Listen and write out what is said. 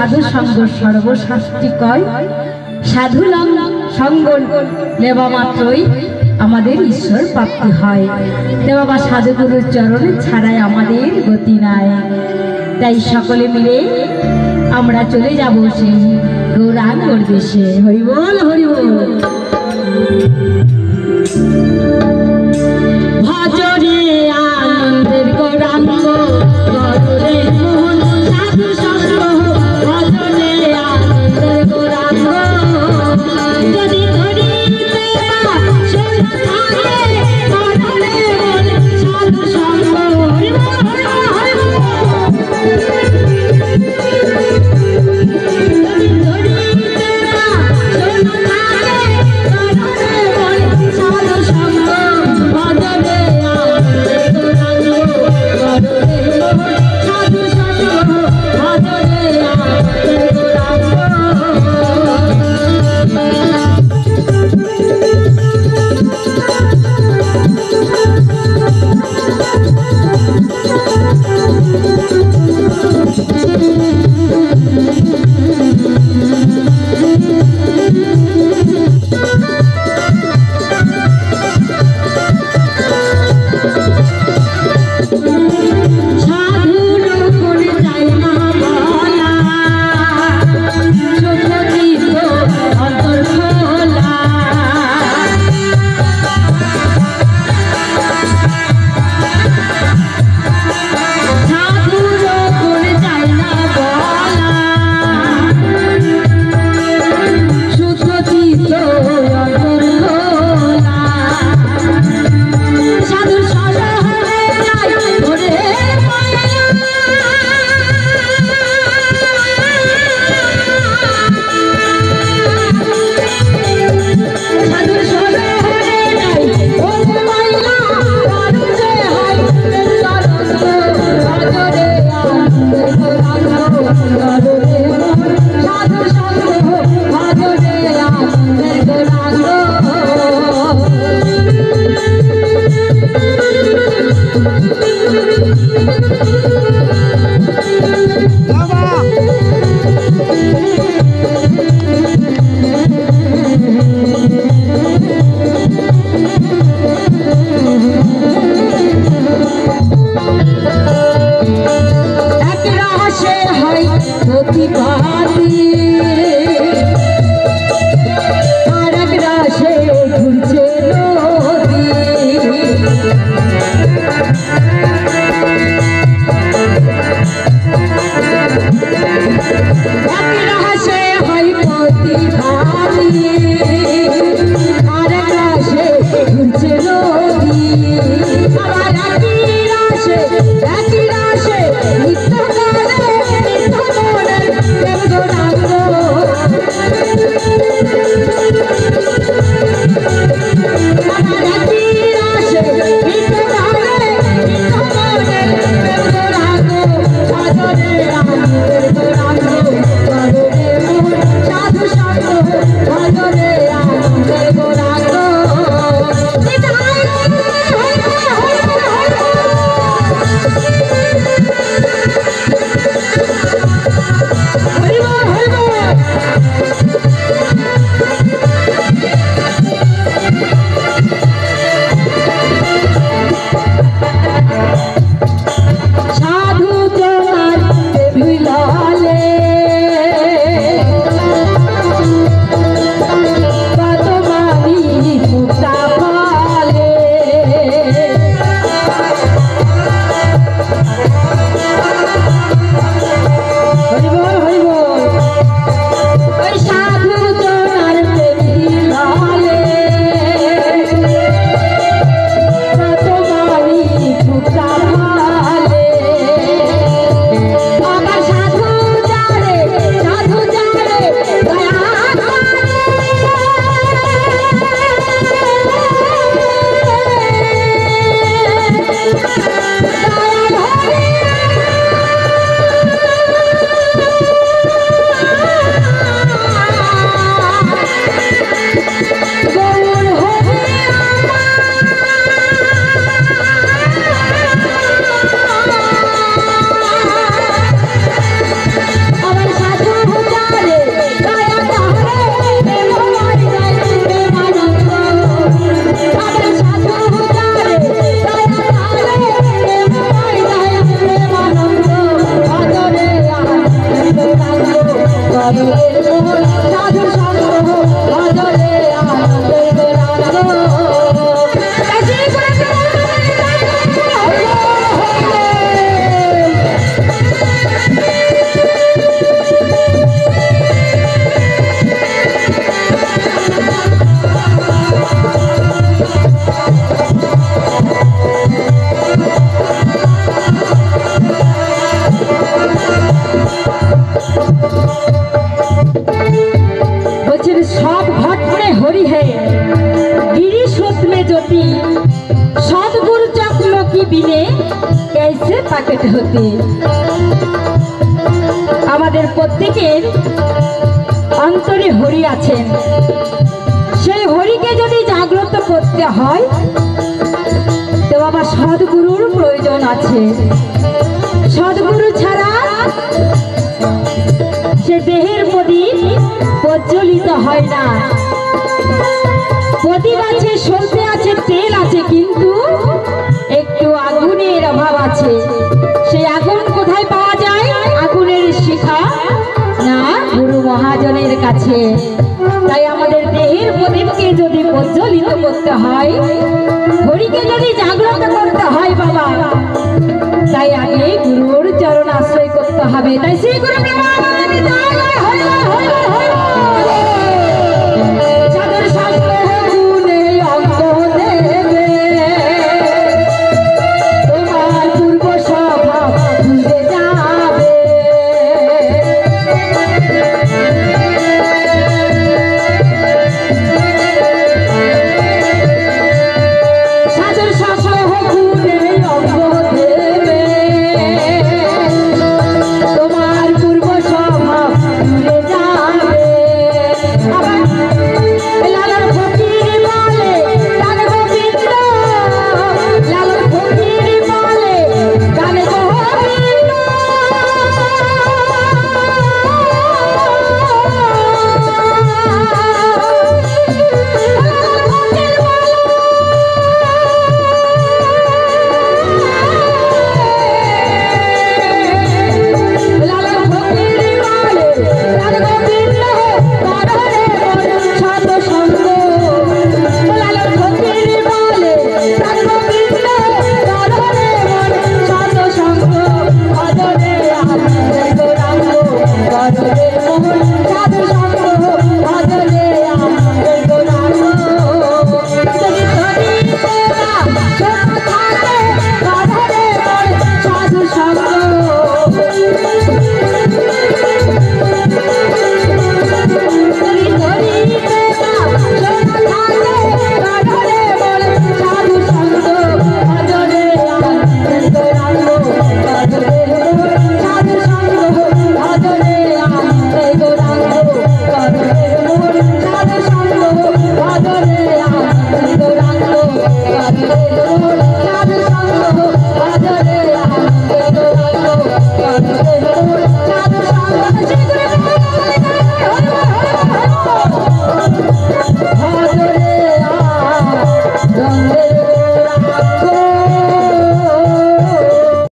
সাধু সঙ্গ সর্বশাস্ত্রী কয়, সাধু সঙ্গ নেওয়া মাত্রই আমাদের ঈশ্বর প্রাপ্তি হয়। বাবা সাধুগুরুর চরণে ছাড়াই আমাদের গতি নাই। তাই সকলে মিলে আমরা চলে যাব সেই গৌরাঙ্গর দেশে। হরি বল, হরি বল। ভজরে আনন্দের গৌরাঙ্গ, গরুরে মোহন সাধু সঙ্গ। ভজরে আনন্দের গৌরাঙ্গ, যদি ধরিতে সাধু সঙ্গ। হরি বল, হরি বল। बिने कैसे प्रकट होते। আমাদের প্রত্যেকের অন্তরে হরি আছেন, সেই হরিকে যদি জাগ্রত করতে হয় তো বাবা সদ্গুরুর প্রয়োজন আছে। সদ্গুরু ছাড়া সে দেহের প্রদীপ প্রজ্বলিত হয় না। প্রদীপ আছে, সলতে আছে, তেল আছে, কিন্তু একটু আগুনের অভাব আছে। সেই আগুন কোথায় পাওয়া যায়? আগুনের শিখা না গুরু মহাজনের কাছে। তাই আমাদের দেহের প্রদীপকে যদি প্রজ্বলিত করতে হয়, হরিকে যদি জাগ্রত করতে হয় বাবা, তাই আগে গুরুর চরণ আশ্রয় করতে হবে। তাই শ্রী গুরু প্রেমানন্দে জয় জয় হরি হরি হরি হরি। সাধুর শাস্ত্র গুণে অঙ্গ দেবে, তোমার পূর্ব স্বভাব ভুলে যাবে। সাধুর শাস্ত্র গুণে অঙ্গ দেবে, তোমার পূর্ব স্বভাব ভুলে যাবে। আবার লালন ফকির বলে গান গোবিন্দ, লালন ফকির বলে গান গোবিন্দ। লালন ফকির বলে গান গোবিন্দ, কররে মন সাধ সঙ্গ। লালন ফকির বলে গান গোবিন্দ, কররে মন সাধ সঙ্গ। ভজনে আমাদের গৌরাঙ্গ, কররে মন সাধ সঙ্গ। ভজনে আমাদের গৌরাঙ্গ। যদি ধরি সেবা শোনা থাকে, কররে মন সাধ সঙ্গ। ধরি ধরি সেবা শোনা থাকে, কররে মন সাধু সঙ্গ। ভজনে আমাদের গৌরাঙ্গ, কররে মন সাধু সঙ্গ। ভজনে আমাদের গৌরাঙ্গ, কররে মন সাধু সঙ্গ। ভজনে আমাদের গৌরাঙ্গ, কররে মন